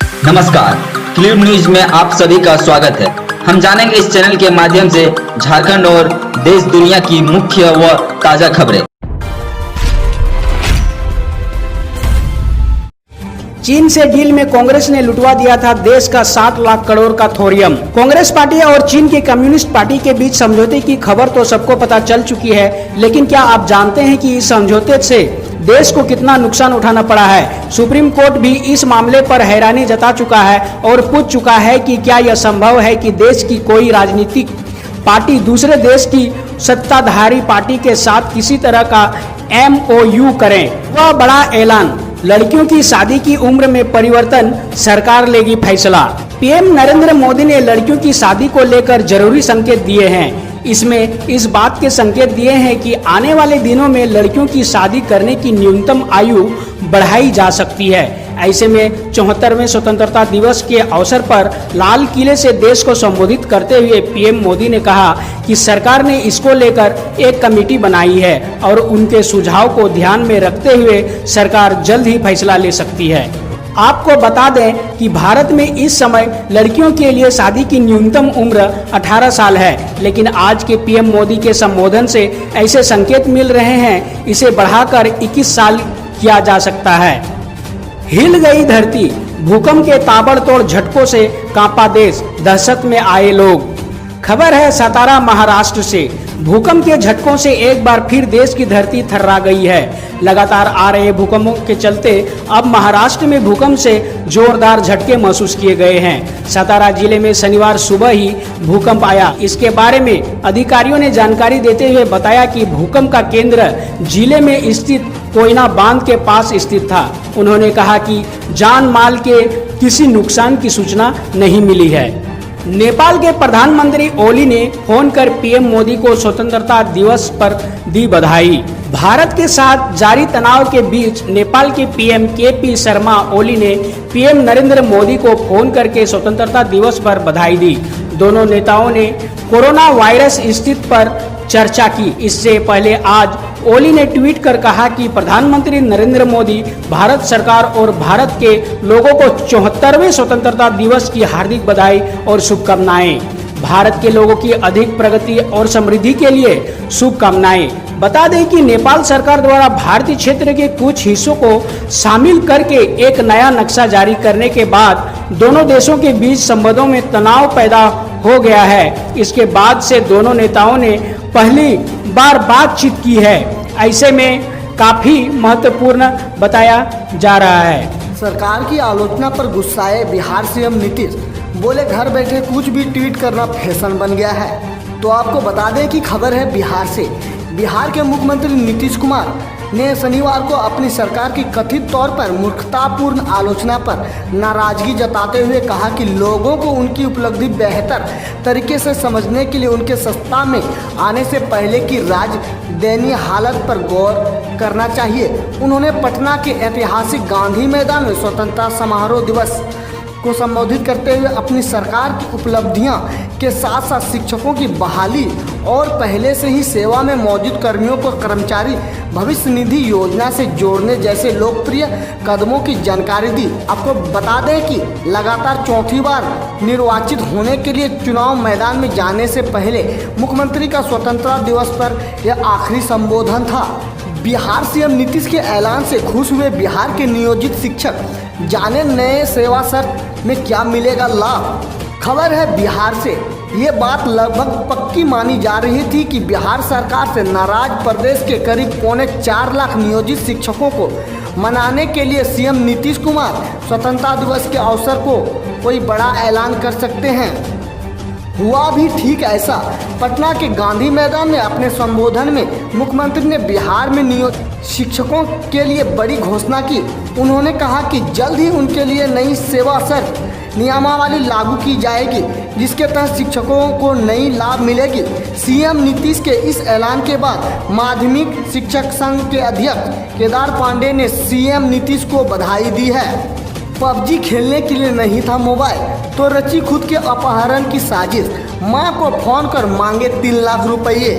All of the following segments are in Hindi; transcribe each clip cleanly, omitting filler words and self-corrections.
नमस्कार, क्लिप न्यूज में आप सभी का स्वागत है। हम जानेंगे इस चैनल के माध्यम से झारखंड और देश दुनिया की मुख्य व ताजा खबरें। चीन से डील में कांग्रेस ने लुटवा दिया था देश का 60 लाख करोड़ का थोरियम। कांग्रेस पार्टी और चीन की कम्युनिस्ट पार्टी के बीच समझौते की खबर तो सबको पता चल चुकी है, लेकिन क्या आप जानते हैं कि इस समझौते से देश को कितना नुकसान उठाना पड़ा है। सुप्रीम कोर्ट भी इस मामले पर हैरानी जता चुका है और पूछ चुका है कि क्या यह संभव है कि देश की कोई राजनीतिक पार्टी दूसरे देश की सत्ताधारी पार्टी के साथ किसी तरह का MOU करें। वह बड़ा ऐलान, लड़कियों की शादी की उम्र में परिवर्तन, सरकार लेगी फैसला। पीएम नरेंद्र मोदी ने लड़कियों की शादी को लेकर जरूरी संकेत दिए हैं। इसमें इस बात के संकेत दिए हैं कि आने वाले दिनों में लड़कियों की शादी करने की न्यूनतम आयु बढ़ाई जा सकती है। ऐसे में 74वें स्वतंत्रता दिवस के अवसर पर लाल किले से देश को संबोधित करते हुए पीएम मोदी ने कहा कि सरकार ने इसको लेकर एक कमेटी बनाई है और उनके सुझाव को ध्यान में रखते हुए सरकार जल्द ही फैसला ले सकती है। आपको बता दें कि भारत में इस समय लड़कियों के लिए शादी की न्यूनतम उम्र 18 साल है, लेकिन आज के पीएम मोदी के संबोधन से ऐसे संकेत मिल रहे हैं इसे बढ़ाकर 21 साल किया जा सकता है। हिल गई धरती, भूकंप के ताबड़तोड़ झटकों से कांपा देश, दहशत में आए लोग। खबर है सतारा महाराष्ट्र से। भूकंप के झटकों से एक बार फिर देश की धरती थर्रा गई है। लगातार आ रहे भूकंपों के चलते अब महाराष्ट्र में भूकंप से जोरदार झटके महसूस किए गए हैं। सतारा जिले में शनिवार सुबह ही भूकंप आया। इसके बारे में अधिकारियों ने जानकारी देते हुए बताया कि भूकंप का केंद्र जिले में स्थित कोयना बांध के पास स्थित था। उन्होंने कहा कि जान माल के किसी नुकसान की सूचना नहीं मिली है। नेपाल के प्रधानमंत्री ओली ने फोन कर पीएम मोदी को स्वतंत्रता दिवस पर दी बधाई। भारत के साथ जारी तनाव के बीच नेपाल के पीएम KP शर्मा ओली ने पीएम नरेंद्र मोदी को फोन करके स्वतंत्रता दिवस पर बधाई दी। दोनों नेताओं ने कोरोना वायरस स्थिति पर चर्चा की। इससे पहले आज ओली ने ट्वीट कर कहा कि प्रधानमंत्री नरेंद्र मोदी, भारत सरकार और भारत के लोगों को 74वें स्वतंत्रता दिवस की हार्दिक बधाई और शुभकामनाएं। भारत के लोगों की अधिक प्रगति और समृद्धि के लिए शुभकामनाएं। बता दें कि नेपाल सरकार द्वारा भारतीय क्षेत्र के कुछ हिस्सों को शामिल करके एक नया नक्शा जारी करने के बाद दोनों देशों के बीच संबंधों में तनाव पैदा हो गया है। इसके बाद से दोनों नेताओं ने पहली बार बातचीत की है। ऐसे में काफी महत्वपूर्ण बताया जा रहा है। सरकार की आलोचना पर गुस्साए बिहार सीएम नीतीश, बोले घर बैठे कुछ भी ट्वीट करना फैशन बन गया है। तो आपको बता दें कि खबर है बिहार से। बिहार के मुख्यमंत्री नीतीश कुमार ने शनिवार को अपनी सरकार की कथित तौर पर मूर्खतापूर्ण आलोचना पर नाराजगी जताते हुए कहा कि लोगों को उनकी उपलब्धि बेहतर तरीके से समझने के लिए उनके सत्ता में आने से पहले की राज्य दयनीय हालत पर गौर करना चाहिए। उन्होंने पटना के ऐतिहासिक गांधी मैदान में स्वतंत्रता समारोह दिवस को संबोधित करते हुए अपनी सरकार की उपलब्धियां के साथ साथ शिक्षकों की बहाली और पहले से ही सेवा में मौजूद कर्मियों को कर्मचारी भविष्य निधि योजना से जोड़ने जैसे लोकप्रिय कदमों की जानकारी दी। आपको बता दें कि लगातार चौथी बार निर्वाचित होने के लिए चुनाव मैदान में जाने से पहले मुख्यमंत्री का स्वतंत्रता दिवस पर यह आखिरी संबोधन था। बिहार सीएम नीतीश के ऐलान से खुश हुए बिहार के नियोजित शिक्षक, जाने नए सेवा शर्त में क्या मिलेगा लाभ। खबर है बिहार से। ये बात लगभग पक्की मानी जा रही थी कि बिहार सरकार से नाराज प्रदेश के करीब 4.25 लाख नियोजित शिक्षकों को मनाने के लिए सीएम नीतीश कुमार स्वतंत्रता दिवस के अवसर को कोई बड़ा ऐलान कर सकते हैं। हुआ भी ठीक ऐसा। पटना के गांधी मैदान में अपने संबोधन में मुख्यमंत्री ने बिहार में नियोजित शिक्षकों के लिए बड़ी घोषणा की। उन्होंने कहा कि जल्द ही उनके लिए नई सेवा शर्त नियमावली लागू की जाएगी, जिसके तहत शिक्षकों को नई लाभ मिलेगी। सीएम नीतीश के इस ऐलान के बाद माध्यमिक शिक्षक संघ के अध्यक्ष केदार पांडे ने सीएम नीतीश को बधाई दी है। PUBG खेलने के लिए नहीं था मोबाइल तो रची खुद के अपहरण की साजिश, मां को फोन कर मांगे 3 लाख रुपये।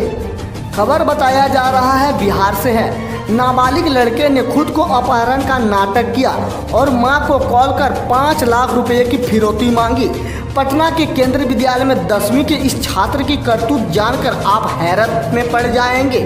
खबर बताया जा रहा है बिहार से है। नाबालिग लड़के ने खुद को अपहरण का नाटक किया और मां को कॉल कर 5 लाख रुपए की फिरौती मांगी। पटना के केंद्रीय विद्यालय में 10वीं के इस छात्र की करतूत जानकर आप हैरत में पड़ जाएंगे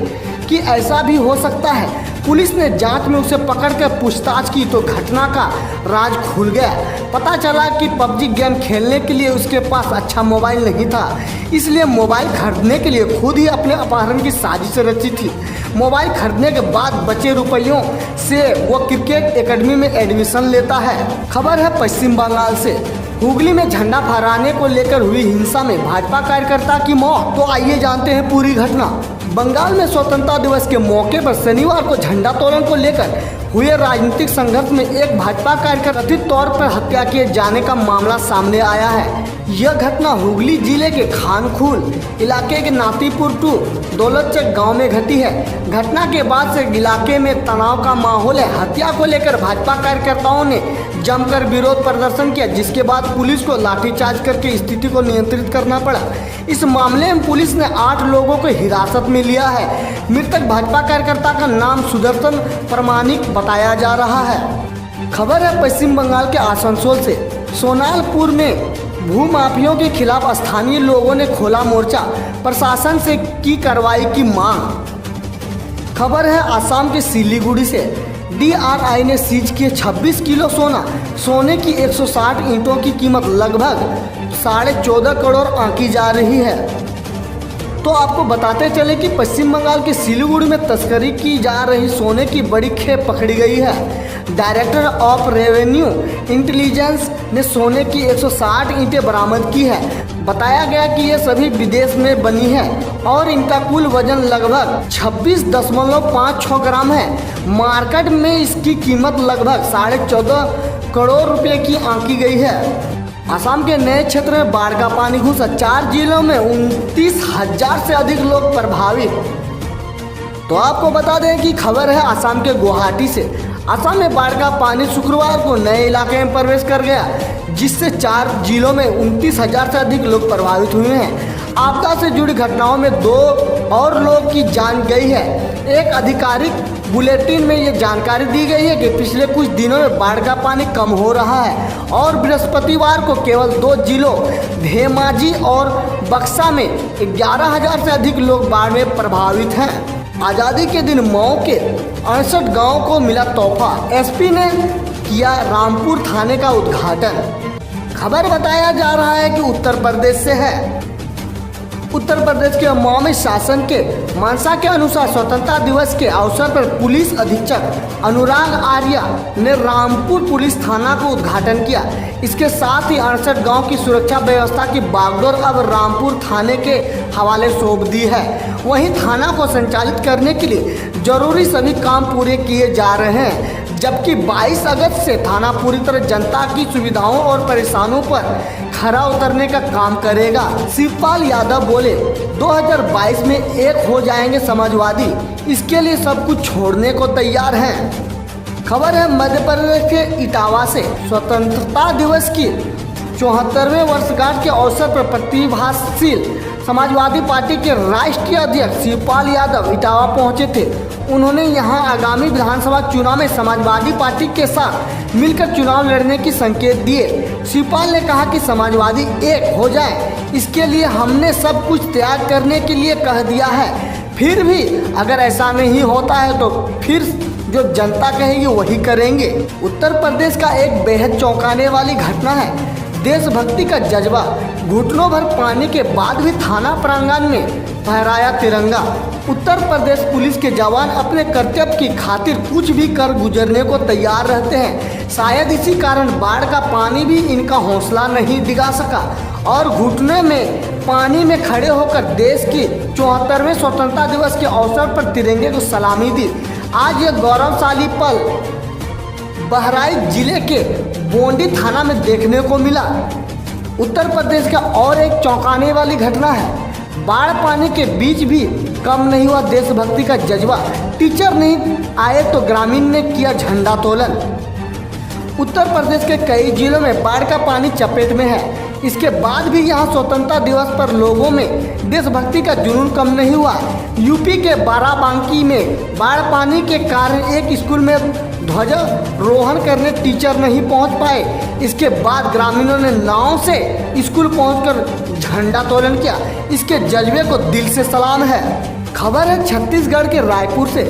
कि ऐसा भी हो सकता है। पुलिस ने जांच में उसे पकड़कर पूछताछ की तो घटना का राज खुल गया। पता चला कि पबजी गेम खेलने के लिए उसके पास अच्छा मोबाइल नहीं था, इसलिए मोबाइल खरीदने के लिए खुद ही अपने अपहरण की साजिश रची थी। मोबाइल खरीदने के बाद बचे रुपयों से वो क्रिकेट एकेडमी में एडमिशन लेता है। खबर है पश्चिम बंगाल से। हुगली में झंडा फहराने को लेकर हुई हिंसा में भाजपा कार्यकर्ता की मौत। तो आइए जानते हैं पूरी घटना। बंगाल में स्वतंत्रता दिवस के मौके पर शनिवार को झंडोत्तोलन को लेकर हुए राजनीतिक संघर्ष में एक भाजपा कार्यकर्ता कथित तौर पर हत्या किए जाने का मामला सामने आया है। यह घटना हुगली जिले के खानखूल इलाके के नातीपुर टू दौलतचक गांव में घटी है। घटना के बाद से इलाके में तनाव का माहौल है। हत्या को लेकर भाजपा कार्यकर्ताओं ने जमकर विरोध प्रदर्शन किया, जिसके बाद पुलिस को लाठीचार्ज करके स्थिति को नियंत्रित करना पड़ा। इस मामले में पुलिस ने 8 लोगों को हिरासत में लिया है। मृतक भाजपा कार्यकर्ता का नाम सुदर्शन प्रमाणिक बताया जा रहा है। खबर है पश्चिम बंगाल के आसनसोल से। सोनालपुर में भूमाफियों के खिलाफ स्थानीय लोगों ने खोला मोर्चा, प्रशासन से की कार्रवाई की मांग। खबर है आसाम के सिलीगुड़ी से। DRI ने सीज किए 26 किलो सोना। सोने की 160 ईंटों की कीमत लगभग 14.5 करोड़ आंकी जा रही है। तो आपको बताते चले कि पश्चिम बंगाल के सिलीगुड़ी में तस्करी की जा रही सोने की बड़ी खेप पकड़ी गई है। डायरेक्टर ऑफ रेवेन्यू इंटेलिजेंस ने सोने की 160 ईंटें बरामद की है। बताया गया कि ये सभी विदेश में बनी है और इनका कुल वजन लगभग 26.56 ग्राम है। मार्केट में इसकी कीमत लगभग 14.5 करोड़ रुपए की आंकी गई है। असम के नए क्षेत्र में बाढ़ का पानी घुसा। 4 जिलों में 29,000 से अधिक लोग प्रभावित। तो आपको बता दें कि खबर है असम के गुवाहाटी से। असम में बाढ़ का पानी शुक्रवार को नए इलाके में प्रवेश कर गया, जिससे 4 जिलों में 29,000 से अधिक लोग प्रभावित हुए हैं। आपदा से जुड़ी घटनाओं में 2 और लोग की जान गई है। एक आधिकारिक बुलेटिन में ये जानकारी दी गई है कि पिछले कुछ दिनों में बाढ़ का पानी कम हो रहा है और बृहस्पतिवार को केवल 2 जिलों धेमाजी और बक्सा में 11,000 से अधिक लोग बाढ़ में प्रभावित हैं। आज़ादी के दिन मऊ के 68 गाँव को मिला तोहफा। SP ने किया रामपुर थाने का उद्घाटन। खबर बताया जा रहा है कि उत्तर प्रदेश से है। उत्तर प्रदेश के अवामी शासन के मंशा के अनुसार स्वतंत्रता दिवस के अवसर पर पुलिस अधीक्षक अनुराग आर्या ने रामपुर पुलिस थाना को उद्घाटन किया। इसके साथ ही 68 गांव की सुरक्षा व्यवस्था की बागडोर अब रामपुर थाने के हवाले सौंप दी है। वहीं थाना को संचालित करने के लिए जरूरी सभी काम पूरे किए जा रहे हैं, जबकि 22 अगस्त से थाना पूरी तरह जनता की सुविधाओं और परेशानियों पर खरा उतरने का काम करेगा। शिवपाल यादव बोले 2022 में एक हो जाएंगे समाजवादी, इसके लिए सब कुछ छोड़ने को तैयार हैं। खबर है मध्य प्रदेश के इटावा से। स्वतंत्रता दिवस की 74वें वर्षगांठ के अवसर पर प्रतिभाशाली समाजवादी पार्टी के राष्ट्रीय अध्यक्ष शिवपाल यादव इटावा पहुंचे थे। उन्होंने यहां आगामी विधानसभा चुनाव में समाजवादी पार्टी के साथ मिलकर चुनाव लड़ने की संकेत दिए। शिवपाल ने कहा कि समाजवादी एक हो जाए, इसके लिए हमने सब कुछ त्याग करने के लिए कह दिया है। फिर भी अगर ऐसा नहीं होता है तो फिर जो जनता कहेगी वही करेंगे। उत्तर प्रदेश का एक बेहद चौंकाने वाली घटना है। देशभक्ति का जज्बा, घुटनों भर पानी के बाद भी थाना प्रांगण में फहराया तिरंगा। उत्तर प्रदेश पुलिस के जवान अपने कर्तव्य की खातिर कुछ भी कर गुजरने को तैयार रहते हैं। शायद इसी कारण बाढ़ का पानी भी इनका हौसला नहीं दिखा सका और घुटने में पानी में खड़े होकर देश की 74वें स्वतंत्रता दिवस के अवसर पर तिरंगे को सलामी दी। आज ये गौरवशाली पल बहराइच जिले के बोंडी थाना में देखने को मिला। उत्तर प्रदेश का और एक चौंकाने वाली घटना है। बाढ़ पानी के बीच भी कम नहीं हुआ देशभक्ति का जज्बा। टीचर नहीं आए तो ग्रामीण ने किया झंडा तोलन। उत्तर प्रदेश के कई जिलों में बाढ़ का पानी चपेट में है। इसके बाद भी यहाँ स्वतंत्रता दिवस पर लोगों में देशभक्ति का जुनून कम नहीं हुआ। यूपी के बाराबांकी में बाढ़ पानी के कारण एक स्कूल में ध्वजारोहण करने टीचर नहीं पहुंच पाए। इसके बाद ग्रामीणों ने नाव से स्कूल पहुंचकर झंडा तोलन किया। इसके जज्बे को दिल से सलाम है। खबर है छत्तीसगढ़ के रायपुर से।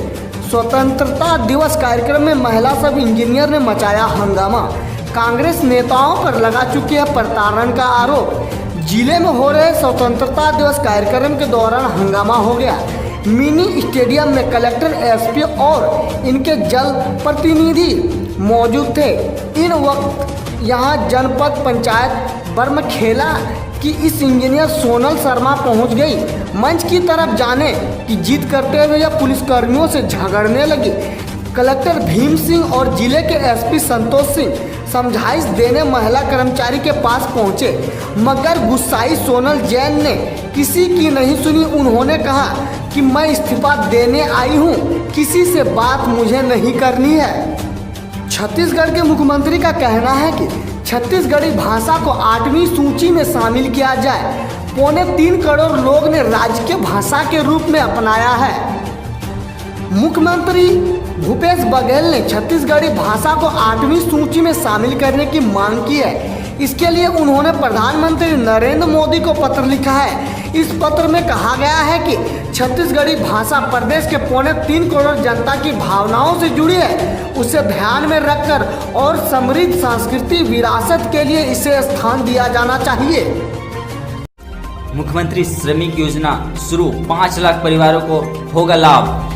स्वतंत्रता दिवस कार्यक्रम में महिला सब इंजीनियर ने मचाया हंगामा। कांग्रेस नेताओं पर लगा चुकी है प्रताड़ना का आरोप। जिले में हो रहे स्वतंत्रता दिवस कार्यक्रम के दौरान हंगामा हो गया। मिनी स्टेडियम में कलेक्टर, एसपी और इनके जल प्रतिनिधि मौजूद थे। इन वक्त यहां जनपद पंचायत बर्मखेला कि इस इंजीनियर सोनल शर्मा पहुंच गई। मंच की तरफ जाने की जिद करते हुए यह पुलिसकर्मियों से झगड़ने लगी। कलेक्टर भीम सिंह और जिले के एसपी संतोष सिंह समझाइश देने महिला कर्मचारी के पास पहुंचे, मगर गुस्साई सोनल जैन ने किसी की नहीं सुनी। उन्होंने कहा कि मैं इस्तीफा देने आई हूं, किसी से बात मुझे नहीं करनी है। छत्तीसगढ़ के मुख्यमंत्री का कहना है कि छत्तीसगढ़ी भाषा को 8वीं सूची में शामिल किया जाए। 3.25 करोड़ लोग ने राज्य के भाषा के रूप में अपनाया है। मुख्यमंत्री भूपेश बघेल ने छत्तीसगढ़ी भाषा को 8वीं सूची में शामिल करने की मांग की है। इसके लिए उन्होंने प्रधानमंत्री नरेंद्र मोदी को पत्र लिखा है। इस पत्र में कहा गया है कि छत्तीसगढ़ी भाषा प्रदेश के 3.25 करोड़ जनता की भावनाओं से जुड़ी है। उसे ध्यान में रखकर और समृद्ध सांस्कृतिक विरासत के लिए इसे स्थान दिया जाना चाहिए। मुख्यमंत्री श्रमिक योजना शुरू, 5 लाख परिवारों को होगा लाभ।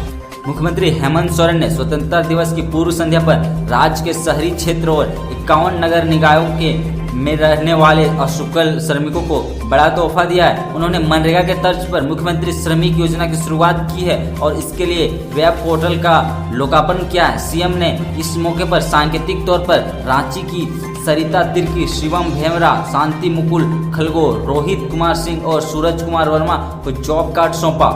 मुख्यमंत्री हेमंत सोरेन ने स्वतंत्रता दिवस की पूर्व संध्या पर राज्य के शहरी क्षेत्र और 51 नगर निकायों के में रहने वाले अशुकल श्रमिकों को बड़ा तोहफा दिया है। उन्होंने मनरेगा के तर्ज पर मुख्यमंत्री श्रमिक योजना की शुरुआत की है और इसके लिए वेब पोर्टल का लोकार्पण किया है। सीएम ने इस मौके पर सांकेतिक तौर पर रांची की सरिता तिर्की, शिवम भेमरा, शांति मुकुल खलगो, रोहित कुमार सिंह और सूरज कुमार वर्मा को जॉब कार्ड सौंपा।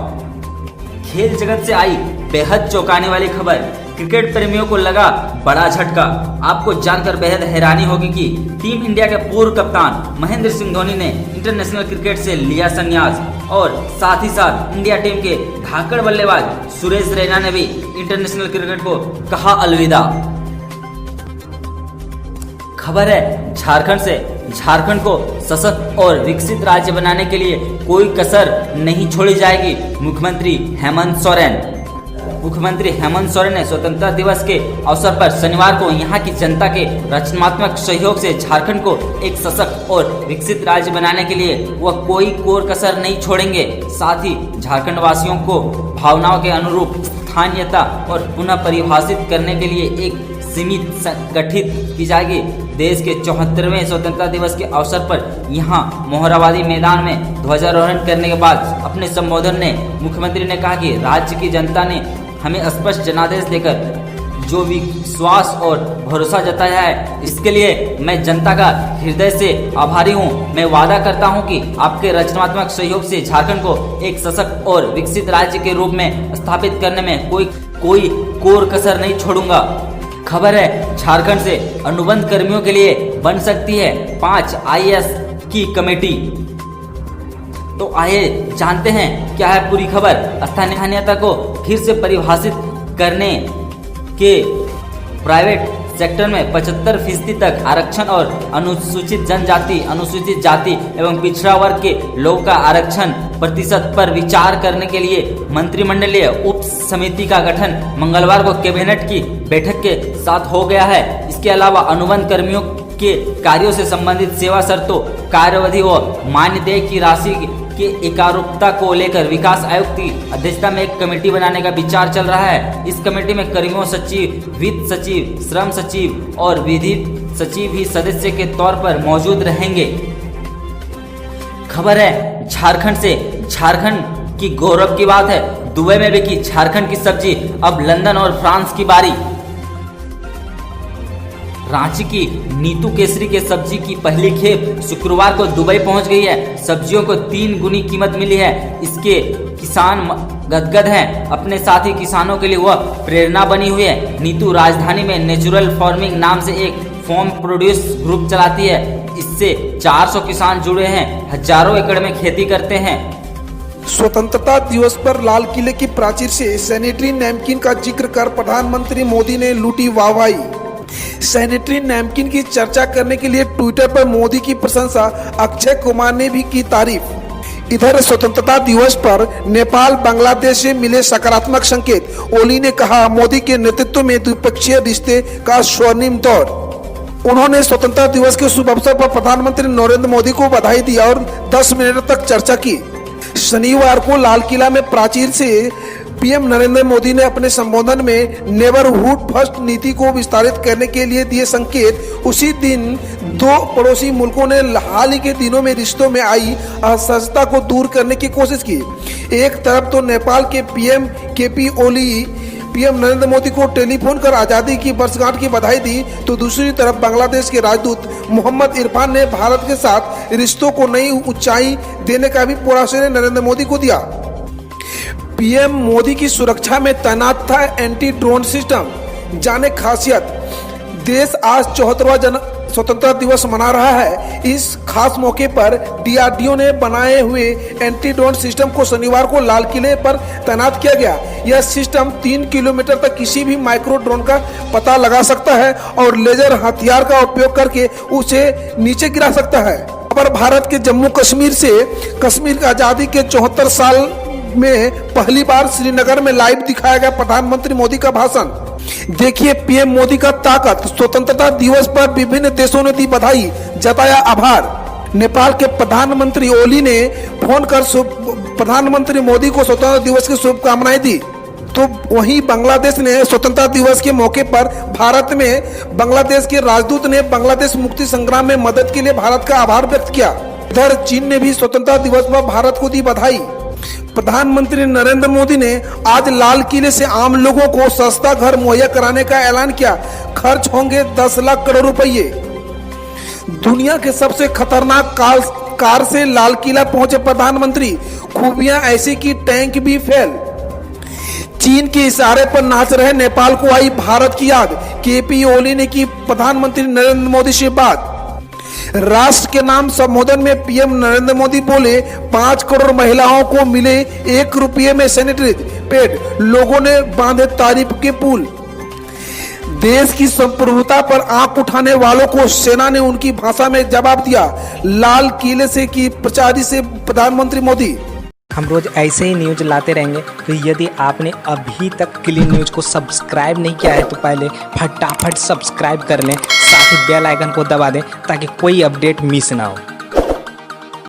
खेल जगत से आई बेहद चौंकाने वाली खबर, क्रिकेट प्रेमियों को लगा बड़ा झटका। आपको जानकर बेहद हैरानी होगी कि टीम इंडिया के पूर्व कप्तान महेंद्र सिंह धोनी ने इंटरनेशनल क्रिकेट से लिया संन्यास और साथ ही साथ इंडिया टीम के धाकड़ बल्लेबाज सुरेश रैना ने भी इंटरनेशनल क्रिकेट को कहा अलविदा। खबर है झारखंड से। झारखंड को सशक्त और विकसित राज्य बनाने के लिए कोई कसर नहीं छोड़ी जाएगी, मुख्यमंत्री हेमंत सोरेन। मुख्यमंत्री हेमंत सोरेन ने स्वतंत्रता दिवस के अवसर पर शनिवार को यहां की जनता के रचनात्मक सहयोग से झारखंड को एक सशक्त और विकसित राज्य बनाने के लिए वह कोई कोर कसर नहीं छोड़ेंगे। साथ ही झारखंड वासियों को भावनाओं के अनुरूप स्थानीयता और पुनः परिभाषित करने के लिए एक समिति गठित की जाएगी। देश के 74वें स्वतंत्रता दिवस के अवसर पर यहां मोहराबादी मैदान में ध्वजारोहण करने के बाद अपने संबोधन में मुख्यमंत्री ने कहा कि राज्य की जनता ने हमें स्पष्ट जनादेश देकर जो विश्वास और भरोसा जताया है, इसके लिए मैं जनता का हृदय से आभारी हूं। मैं वादा करता हूं कि आपके रचनात्मक सहयोग से झारखंड को एक सशक्त और विकसित राज्य के रूप में स्थापित करने में कोई कोर कसर नहीं छोड़ूंगा। खबर है झारखंड से अनुबंध कर्मियों के लिए बन सकती है 5 IAS की कमेटी। तो आइए जानते हैं क्या है पूरी खबर। स्थानीयता को फिर से परिभाषित करने के प्राइवेट सेक्टर में 75% तक आरक्षण और अनुसूचित जनजाति, अनुसूचित जाति एवं पिछड़ा वर्ग के लोग का आरक्षण प्रतिशत पर विचार करने के लिए मंत्रिमंडलीय उप समिति का गठन मंगलवार को कैबिनेट की बैठक के साथ हो गया है। इसके अलावा अनुबंध कर्मियों के कार्यों से संबंधित सेवा शर्तों, कार्यावधि और मानदेय की राशि के एकारूपता को लेकर विकास आयुक्त की अध्यक्षता में एक कमेटी बनाने का विचार चल रहा है। इस कमेटी में कर्मियों सचिव, वित्त सचिव, श्रम सचिव और विधि सचिव भी सदस्य के तौर पर मौजूद रहेंगे। खबर है झारखंड से। झारखंड की गौरव की बात है, दुबई में बिकी झारखंड की सब्जी, अब लंदन और फ्रांस की बारी। रांची की नीतू केसरी के सब्जी की पहली खेप शुक्रवार को दुबई पहुंच गई है। सब्जियों को 3 गुनी कीमत मिली है। इसके किसान गदगद हैं। अपने साथी किसानों के लिए वह प्रेरणा बनी हुई है। नीतू राजधानी में नेचुरल फार्मिंग नाम से एक फार्म प्रोड्यूस ग्रुप चलाती है। इससे 400 किसान जुड़े हैं, हजारों एकड़ में खेती करते हैं। स्वतंत्रता दिवस पर लाल किले की प्राचीर से सैनिटरी नैपकिन का जिक्र कर प्रधानमंत्री मोदी ने लूटी वाहवाही। सैनिटरी नैपकिन की चर्चा करने के लिए ट्विटर पर मोदी की प्रशंसा अक्षय कुमार ने भी की तारीफ। इधर स्वतंत्रता दिवस पर नेपाल बांग्लादेश से मिले सकारात्मक संकेत। ओली ने कहा, मोदी के नेतृत्व में द्विपक्षीय रिश्ते का स्वर्णिम दौर। उन्होंने स्वतंत्रता दिवस के शुभ अवसर पर प्रधानमंत्री नरेंद्र मोदी को बधाई दी और 10 मिनट तक चर्चा की। शनिवार को लाल किला में प्राचीर से पीएम नरेंद्र मोदी ने अपने संबोधन में नेबरहुड फर्स्ट नीति को विस्तारित करने के लिए दिए संकेत। उसी दिन दो पड़ोसी मुल्कों ने हाल ही के दिनों में रिश्तों में आई असहजता को दूर करने की कोशिश की। एक तरफ तो नेपाल के पीएम केपी ओली पीएम नरेंद्र मोदी को टेलीफोन कर आजादी की वर्षगांठ की बधाई दी, तो दूसरी तरफ बांग्लादेश के राजदूत मोहम्मद इरफान ने भारत के साथ रिश्तों को नई ऊंचाई देने का भी पूरा श्रेय नरेंद्र मोदी को दिया। पीएम मोदी की सुरक्षा में तैनात था एंटी ड्रोन सिस्टम। जाने खासियत। देश आज 74वां स्वतंत्रता दिवस मना रहा है। इस खास मौके पर डीआरडीओ ने बनाए हुए एंटी ड्रोन सिस्टम को शनिवार को लाल किले पर तैनात किया गया। यह सिस्टम 3 किलोमीटर तक किसी भी माइक्रो ड्रोन का पता लगा सकता है और लेजर हथियार का उपयोग करके उसे नीचे गिरा सकता है। पर भारत के जम्मू कश्मीर से कश्मीर की आजादी के 74 साल में पहली बार श्रीनगर में लाइव दिखाया गया प्रधानमंत्री मोदी का भाषण। देखिए पीएम मोदी का ताकत। स्वतंत्रता दिवस पर विभिन्न देशों ने दी बधाई, जताया आभार। नेपाल के प्रधानमंत्री ओली ने फोन कर प्रधानमंत्री मोदी को स्वतंत्रता दिवस की शुभकामनाएं दी। तो वहीं बांग्लादेश ने स्वतंत्रता दिवस के मौके पर भारत में बांग्लादेश के राजदूत ने बांग्लादेश मुक्ति संग्राम में मदद के लिए भारत का आभार व्यक्त किया। इधर चीन ने भी स्वतंत्रता दिवस पर भारत को दी बधाई। प्रधानमंत्री नरेंद्र मोदी ने आज लाल किले से आम लोगों को सस्ता घर मुहैया कराने का ऐलान किया। खर्च होंगे 10 लाख करोड़ रुपए। दुनिया के सबसे खतरनाक कार से लाल किला पहुंचे प्रधानमंत्री। खूबियां ऐसी कि टैंक भी फेल। चीन के इशारे पर नाच रहे नेपाल को आई भारत की याद। केपी ओली ने की प्रधानमंत्री नरेंद्र मोदी से बात। राष्ट्र के नाम संबोधन में पीएम नरेंद्र मोदी बोले, 5 करोड़ महिलाओं को मिले 1 रुपये में सैनिटरी पैड। लोगों ने बांधे तारीफ के पुल। देश की संप्रभुता पर आंख उठाने वालों को सेना ने उनकी भाषा में जवाब दिया। लाल किले से की प्रचारी से प्रधानमंत्री मोदी। हम रोज ऐसे ही न्यूज लाते रहेंगे, तो यदि आपने अभी तक क्लीन न्यूज को सब्सक्राइब नहीं किया है तो पहले फटाफट सब्सक्राइब कर लें, साथ ही बेल आइकन को दबा दें ताकि कोई अपडेट मिस ना हो।